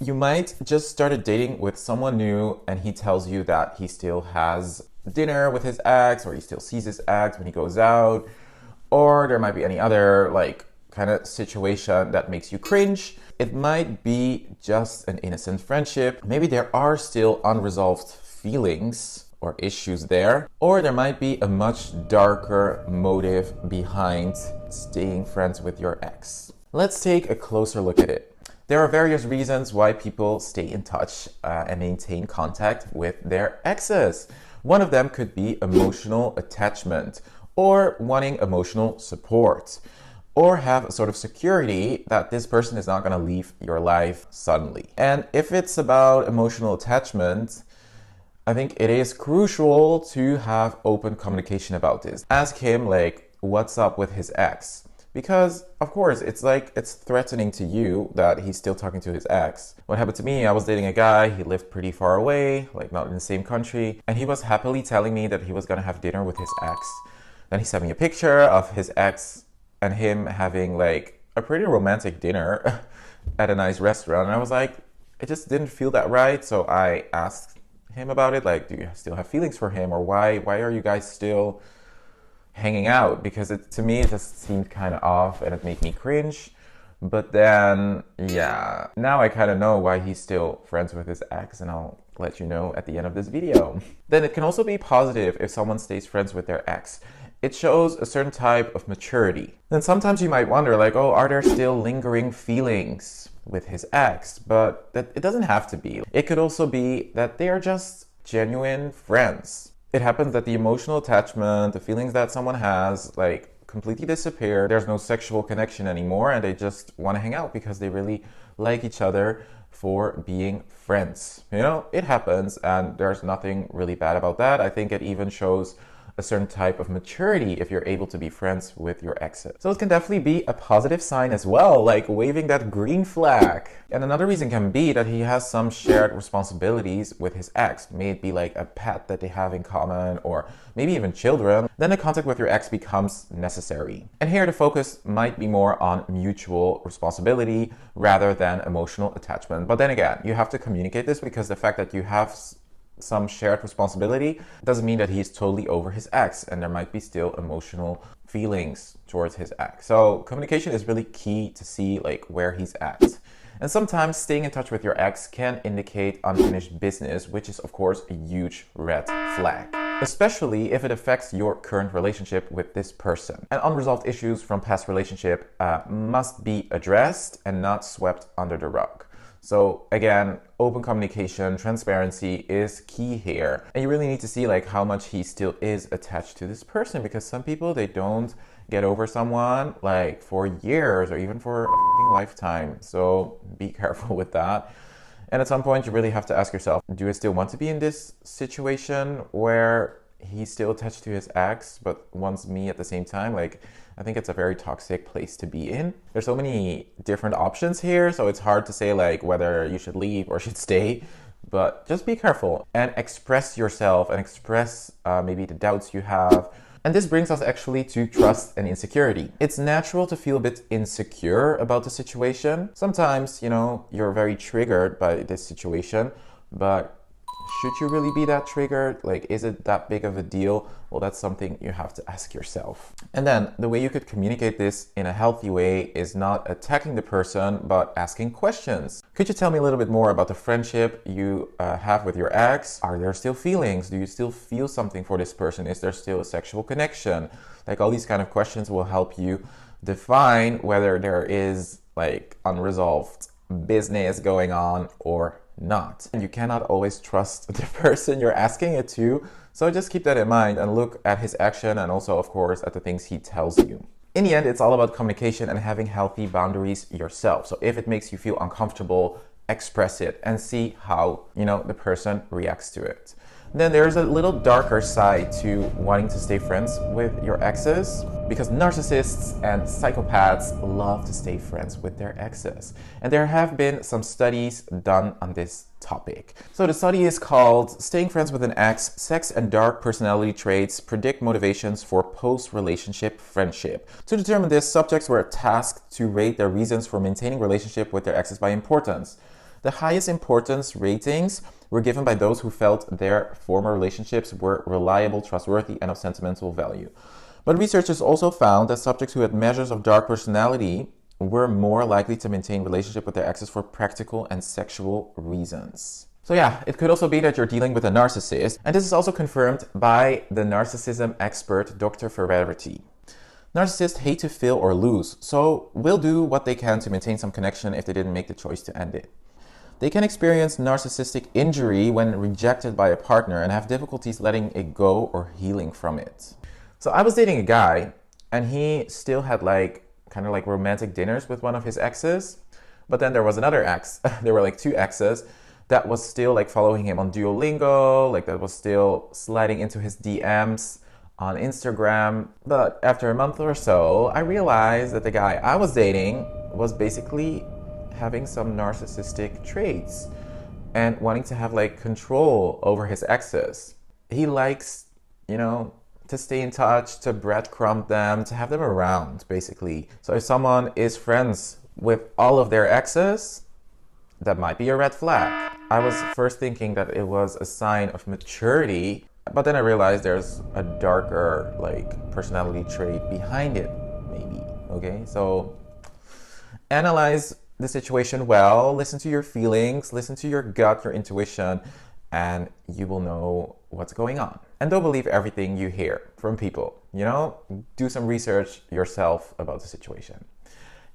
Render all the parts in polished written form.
You might just started dating with someone new and he tells you that he still has dinner with his ex, or he still sees his ex when he goes out, or there might be any other like kind of situation that makes you cringe. It might be just an innocent friendship. Maybe there are still unresolved feelings or issues there, or there might be a much darker motive behind staying friends with your ex. Let's take a closer look at it. There are various reasons why people stay in touch and maintain contact with their exes. One of them could be emotional attachment, or wanting emotional support, or have a sort of security that this person is not going to leave your life suddenly. And if it's about emotional attachment, I think it is crucial to have open communication about this. Ask him like, what's up with his ex? Because of course it's threatening to you that he's still talking to his ex. What happened to me, I was dating a guy, he lived pretty far away, like not in the same country, and he was happily telling me that he was gonna have dinner with his ex. Then he sent me a picture of his ex and him having like a pretty romantic dinner at a nice restaurant. And I was like, it just didn't feel that right. So I asked him about it, like, do you still have feelings for him, or why are you guys still hanging out? Because to me it just seemed kind of off and it made me cringe. But then yeah, now I kind of know why he's still friends with his ex, and I'll let you know at the end of this video. Then it can also be positive if someone stays friends with their ex. It shows a certain type of maturity. Then sometimes you might wonder like, oh, are there still lingering feelings with his ex? But it doesn't have to be. It could also be that they are just genuine friends. It happens that the emotional attachment, the feelings that someone has, like completely disappear. There's no sexual connection anymore, and they just want to hang out because they really like each other for being friends. You know, it happens, and there's nothing really bad about that. I think it even shows a certain type of maturity if you're able to be friends with your exes. So it can definitely be a positive sign as well, like waving that green flag. And another reason can be that he has some shared responsibilities with his ex. May it be like a pet that they have in common, or maybe even children. Then the contact with your ex becomes necessary. And here the focus might be more on mutual responsibility rather than emotional attachment. But then again, you have to communicate this, because the fact that you have some shared responsibility doesn't mean that he's totally over his ex, and there might be still emotional feelings towards his ex. So communication is really key to see like where he's at. And sometimes staying in touch with your ex can indicate unfinished business, which is of course a huge red flag, especially if it affects your current relationship with this person. And unresolved issues from past relationship must be addressed and not swept under the rug. So again, open communication, transparency is key here. And you really need to see like how much he still is attached to this person, because some people, they don't get over someone like for years or even for a lifetime. So be careful with that. And at some point you really have to ask yourself, do I still want to be in this situation where he's still attached to his ex but wants me at the same time? Like, I think it's a very toxic place to be in. There's so many different options here, so it's hard to say like whether you should leave or should stay, but just be careful and express yourself and express maybe the doubts you have. And this brings us actually to trust and insecurity. It's natural to feel a bit insecure about the situation. Sometimes, you know, you're very triggered by this situation, but should you really be that triggered? Like, is it that big of a deal? Well, that's something you have to ask yourself. And then the way you could communicate this in a healthy way is not attacking the person, but asking questions. Could you tell me a little bit more about the friendship you have with your ex? Are there still feelings? Do you still feel something for this person? Is there still a sexual connection? Like, all these kind of questions will help you define whether there is like unresolved business going on or not. And you cannot always trust the person you're asking it to, so just keep that in mind and look at his action, and also of course at the things he tells you. In the end, it's all about communication and having healthy boundaries yourself. So if it makes you feel uncomfortable, express it and see how, you know, the person reacts to it. Then there's a little darker side to wanting to stay friends with your exes, because narcissists and psychopaths love to stay friends with their exes. And there have been some studies done on this topic. So the study is called Staying Friends with an Ex, Sex and Dark Personality Traits Predict Motivations for Post-Relationship Friendship. To determine this, subjects were tasked to rate their reasons for maintaining relationship with their exes by importance. The highest importance ratings were given by those who felt their former relationships were reliable, trustworthy, and of sentimental value. But researchers also found that subjects who had measures of dark personality were more likely to maintain relationship with their exes for practical and sexual reasons. So yeah, it could also be that you're dealing with a narcissist, and this is also confirmed by the narcissism expert Dr. Ferrarity. Narcissists hate to fail or lose, so will do what they can to maintain some connection if they didn't make the choice to end it. They can experience narcissistic injury when rejected by a partner and have difficulties letting it go or healing from it. So I was dating a guy, and he still had kind of romantic dinners with one of his exes, but then there was another ex. There were two exes that was still following him on Duolingo, that was still sliding into his DMs on Instagram. But after a month or so, I realized that the guy I was dating was basically having some narcissistic traits and wanting to have control over his exes. He likes, to stay in touch, to breadcrumb them, to have them around, basically. So if someone is friends with all of their exes, that might be a red flag. I was first thinking that it was a sign of maturity, but then I realized there's a darker personality trait behind it, maybe. Okay, so analyze the situation well, listen to your feelings, listen to your gut, your intuition, and you will know what's going on. And don't believe everything you hear from people, do some research yourself about the situation.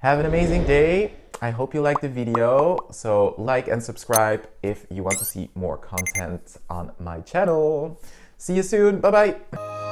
Have an amazing day. I hope you liked the video. So like and subscribe if you want to see more content on my channel. See you soon. Bye-bye.